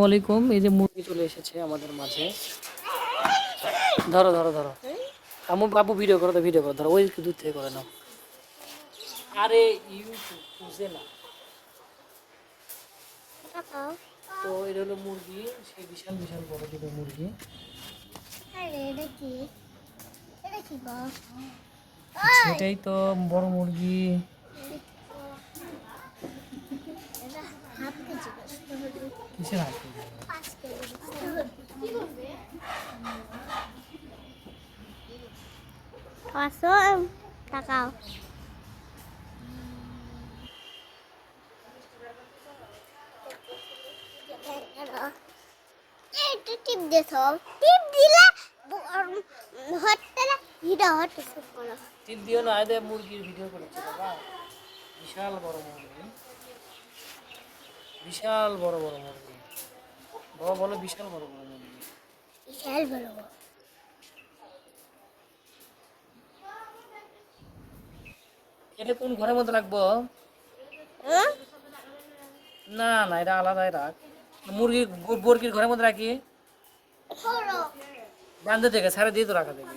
ওয়ালাইকুম। এই যে মুরগি চলে এসেছে আমাদের মাঝে। ধরো ধরো ধরো, আমু বাবু ভিডিও করো, তো ভিডিও করো, ধরো ওই দূর থেকে করে নাও। আরে ইউটিউব বুঝে না। তো এটা হলো মুরগি, সেই বিশাল বিশাল বড় দুটো মুরগি। সেটাই তো বড় মুরগি। কিসের হাত কেজি? তাকাও টিপ দিছ টিপ দিলে হটতে ভিডিও হটতে করো টিপ দিও না, আরে মুরগির ভিডিও করেছে বাবা। বিশাল বড় মুরগি, বিশাল বড় বড় মুরগি। বাবা বলো বিশাল বড় বড় মুরগি। বিশাল বড় এটা কোন ঘরের মধ্যে রাখবো? না না, এটা আলাদাই রাখ। মুরগি মুরগির ঘরের মধ্যে রাখি, বান্ধে থেকে ছাড়ে দিয়ে তো রাখা দেবে।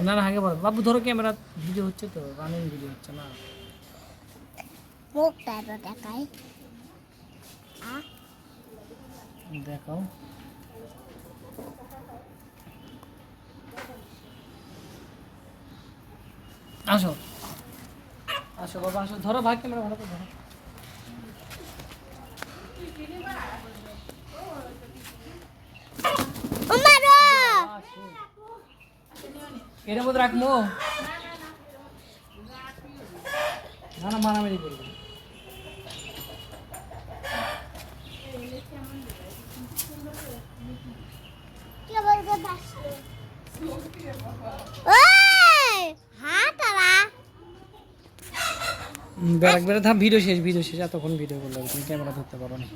না না, আগে বলো বাবু, ধরো ক্যামেরা, ভিডিও হচ্ছে তো, রানিং ভিডিও হচ্ছে না। মুখটা তো দেখাই দেখাও। আসো আসো বাবা, আসো, ধরো ভাই, ক্যামেরা ভালো করে ধরো। এর মধ্যে রাখবো না, না মারামারি করবো। ব্যারাক বেড়ে থাম, ভিডিও শেষ, ভিডিও শেষ, এতক্ষণ ভিডিও করলে তুমি ক্যামেরা ধরতে পারো না।